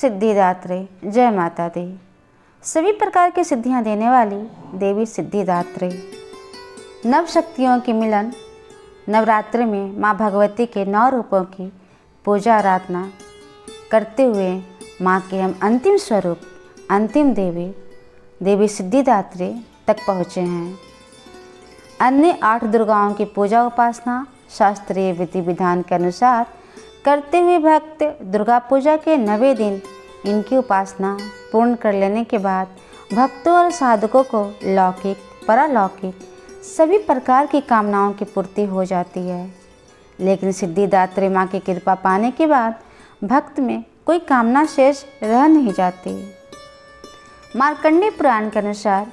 सिद्धिदात्री जय माता दी। सभी प्रकार की सिद्धियां देने वाली देवी सिद्धिदात्री। नव शक्तियों की मिलन नवरात्रि में माँ भगवती के 9 रूपों की पूजा आराधना करते हुए माँ के हम अंतिम स्वरूप अंतिम देवी देवी सिद्धिदात्री तक पहुँचे हैं। अन्य 8 दुर्गाओं की पूजा उपासना शास्त्रीय विधि विधान के अनुसार करते हुए भक्त दुर्गा पूजा के 9वें दिन इनकी उपासना पूर्ण कर लेने के बाद भक्तों और साधकों को लौकिक परलौकिक सभी प्रकार की कामनाओं की पूर्ति हो जाती है। लेकिन सिद्धिदात्री माँ की कृपा पाने के बाद भक्त में कोई कामना शेष रह नहीं जाती। मार्कंडेय पुराण के अनुसार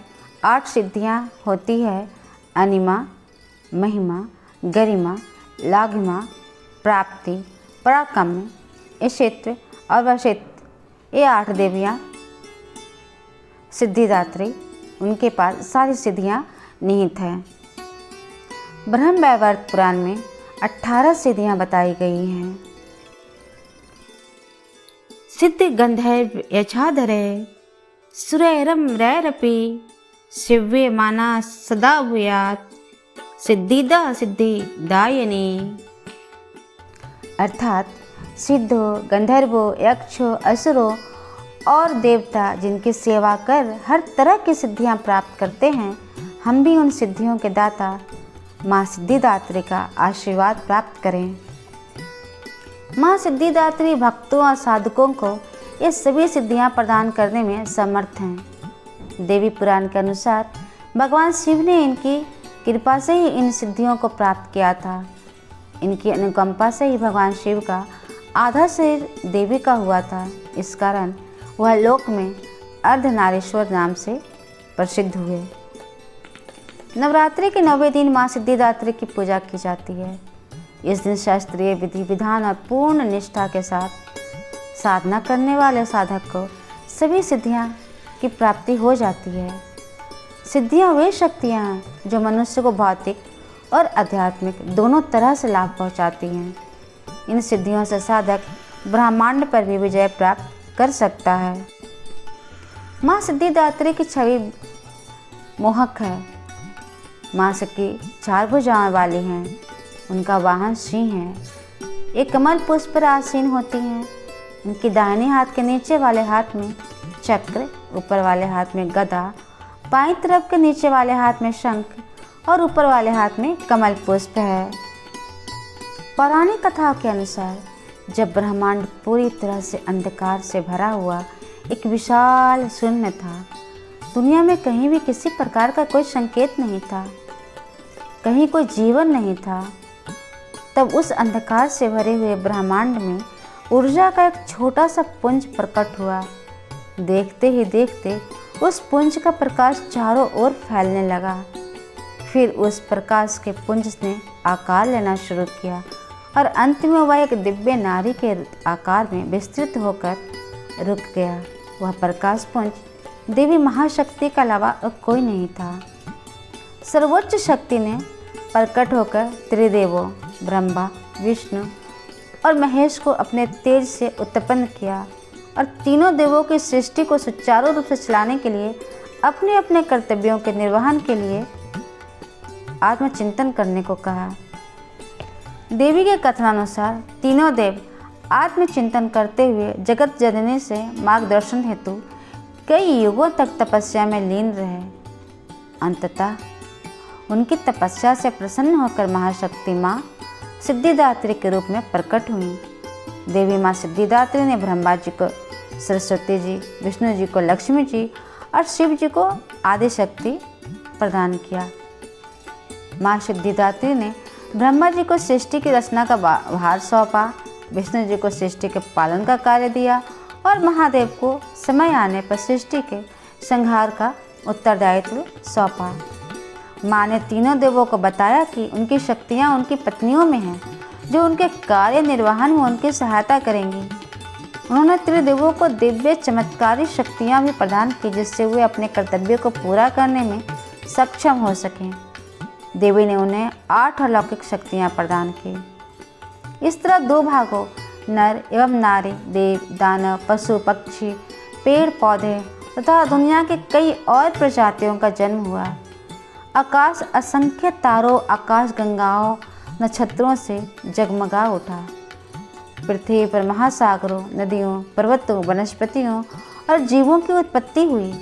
8 सिद्धियाँ होती है: अनिमा, महिमा, गरिमा, लाघिमा, प्राप्ति, पराक्रम, ईशित्र और वशित्र। ये 8 देवियाँ सिद्धिदात्री, उनके पास सारी सिद्धियाँ निहित हैं। ब्रह्म वैवर्त पुराण में 18 सिद्धियाँ बताई गई हैं। सिद्ध गंधर्व यक्षाधरे सुरैरम रैरपि शिव्ये माना सदा भूयात् सिद्धिदा सिद्धिदायिनी। अर्थात सिद्धों, गंधर्वों, यक्षों, असुरों और देवता जिनकी सेवा कर हर तरह की सिद्धियां प्राप्त करते हैं, हम भी उन सिद्धियों के दाता माँ सिद्धिदात्री का आशीर्वाद प्राप्त करें। माँ सिद्धिदात्री भक्तों और साधकों को ये सभी सिद्धियां प्रदान करने में समर्थ हैं। देवी पुराण के अनुसार भगवान शिव ने इनकी कृपा से ही इन सिद्धियों को प्राप्त किया था। इनकी अनुकंपा से ही भगवान शिव का आधा शरीर देवी का हुआ था। इस कारण वह लोक में अर्धनारीश्वर नाम से प्रसिद्ध हुए। नवरात्रि के 9वें दिन माँ सिद्धिदात्री की पूजा की जाती है। इस दिन शास्त्रीय विधि विधान और पूर्ण निष्ठा के साथ साधना करने वाले साधक को सभी सिद्धियाँ की प्राप्ति हो जाती है। सिद्धियाँ वे शक्तियाँ हैं जो मनुष्य को भौतिक और आध्यात्मिक दोनों तरह से लाभ पहुँचाती हैं। इन सिद्धियों से साधक ब्रह्मांड पर भी विजय प्राप्त कर सकता है। माँ सिद्धिदात्री की छवि मोहक है। माँ की 4 भुजाएं वाली हैं। उनका वाहन सिंह है। एक कमल पुष्प पर आसीन होती हैं। उनके दाहिने हाथ के नीचे वाले हाथ में चक्र, ऊपर वाले हाथ में गदा, बाईं तरफ के नीचे वाले हाथ में शंख और ऊपर वाले हाथ में कमल पुष्प है। पौराणिक कथाओं के अनुसार जब ब्रह्मांड पूरी तरह से अंधकार से भरा हुआ एक विशाल शून्य था, दुनिया में कहीं भी किसी प्रकार का कोई संकेत नहीं था, कहीं कोई जीवन नहीं था, तब उस अंधकार से भरे हुए ब्रह्मांड में ऊर्जा का एक छोटा सा पुंज प्रकट हुआ। देखते ही देखते उस पुंज का प्रकाश चारों ओर फैलने लगा। फिर उस प्रकाश के पुंज ने आकार लेना शुरू किया और अंत में वह एक दिव्य नारी के आकार में विस्तृत होकर रुक गया। वह प्रकाश पुंज देवी महाशक्ति के अलावा कोई नहीं था। सर्वोच्च शक्ति ने प्रकट होकर त्रिदेवों ब्रह्मा, विष्णु और महेश को अपने तेज से उत्पन्न किया और तीनों देवों की सृष्टि को सुचारू रूप से चलाने के लिए अपने अपने कर्तव्यों के निर्वहन के लिए आत्मचिंतन करने को कहा। देवी के कथनानुसार तीनों देव आत्मचिंतन करते हुए जगत जननी से मार्गदर्शन हेतु कई युगों तक तपस्या में लीन रहे। अंततः उनकी तपस्या से प्रसन्न होकर महाशक्ति माँ सिद्धिदात्री के रूप में प्रकट हुई। देवी माँ सिद्धिदात्री ने ब्रह्मा जी को सरस्वती जी, विष्णु जी को लक्ष्मी जी और शिव जी को आदि शक्ति प्रदान किया। माँ सिद्धिदात्री ने ब्रह्मा जी को सृष्टि की रचना का भार सौंपा, विष्णु जी को सृष्टि के पालन का कार्य दिया और महादेव को समय आने पर सृष्टि के संहार का उत्तरदायित्व सौंपा। माँ ने तीनों देवों को बताया कि उनकी शक्तियाँ उनकी पत्नियों में हैं, जो उनके कार्य निर्वहन में उनकी सहायता करेंगी। उन्होंने त्रिदेवों को दिव्य चमत्कारी शक्तियाँ भी प्रदान की, जिससे वे अपने कर्तव्य को पूरा करने में सक्षम हो सकें। देवी ने उन्हें 8 अलौकिक शक्तियाँ प्रदान की। इस तरह 2 भागों नर एवं नारी, देव दानव, पशु पक्षी, पेड़ पौधे तथा दुनिया के कई और प्रजातियों का जन्म हुआ। आकाश असंख्य तारों, आकाश गंगाओं, नक्षत्रों से जगमगा उठा। पृथ्वी पर महासागरों, नदियों, पर्वतों, वनस्पतियों और जीवों की उत्पत्ति हुई।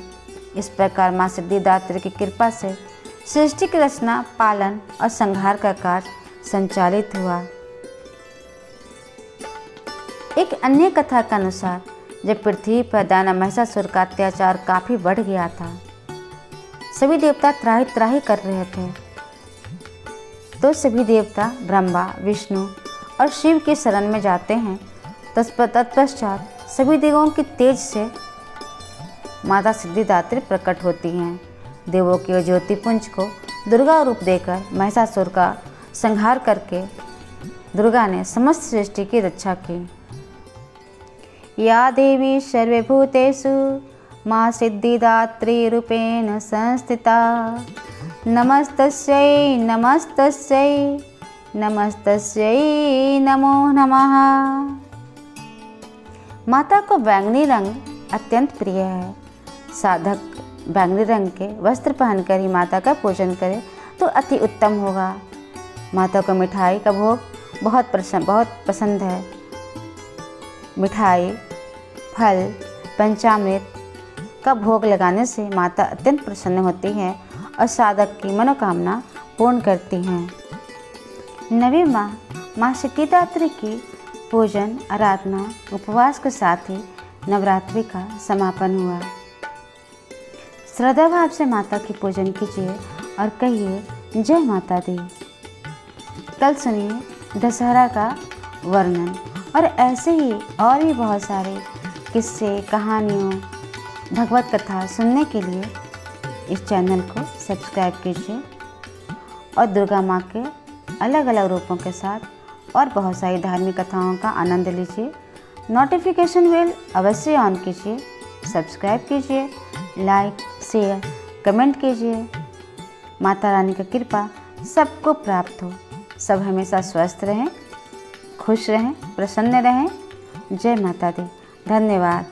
इस प्रकार माँ सिद्धिदात्री की कृपा से सृष्टि की रचना, पालन और संहार का कार्य संचालित हुआ। एक अन्य कथा के अनुसार जब पृथ्वी पर दानव महिषासुर का अत्याचार काफी बढ़ गया था, सभी देवता त्राहि त्राहि कर रहे थे, तो सभी देवता ब्रह्मा, विष्णु और शिव के शरण में जाते हैं। तत्पश्चात सभी देवों की तेज से माता सिद्धिदात्री प्रकट होती हैं। देवों के ज्योतिपुंज को दुर्गा रूप देकर महिषासुर का संहार करके दुर्गा ने समस्त सृष्टि की रक्षा की। या देवी सर्वभूतेषु माँ सिद्धिदात्री रूपेण संस्थिता, नमस्तस्यै नमस्तस्यै नमस्तस्यै नमो नमः। माता को बैंगनी रंग अत्यंत प्रिय है। साधक बैंगनी रंग के वस्त्र पहनकर ही माता का पूजन करे तो अति उत्तम होगा। माता को मिठाई का भोग बहुत पसंद है। मिठाई, फल, पंचामृत का भोग लगाने से माता अत्यंत प्रसन्न होती है और साधक की मनोकामना पूर्ण करती हैं। 9वीं माँ सिद्धिदात्री की पूजन, आराधना, उपवास के साथ ही नवरात्रि का समापन हुआ। श्रद्धा भाव से माता की पूजन कीजिए और कहिए जय माता दी। कल सुनिए दशहरा का वर्णन और ऐसे ही और भी बहुत सारे किस्से, कहानियों, भगवत कथा सुनने के लिए इस चैनल को सब्सक्राइब कीजिए और दुर्गा माँ के अलग अलग रूपों के साथ और बहुत सारी धार्मिक कथाओं का आनंद लीजिए। नोटिफिकेशन बेल अवश्य ऑन कीजिए, सब्सक्राइब कीजिए, लाइक, शेयर, कमेंट कीजिए। माता रानी की कृपा सबको प्राप्त हो। सब हमेशा स्वस्थ रहें, खुश रहें, प्रसन्न रहें। जय माता दी। धन्यवाद।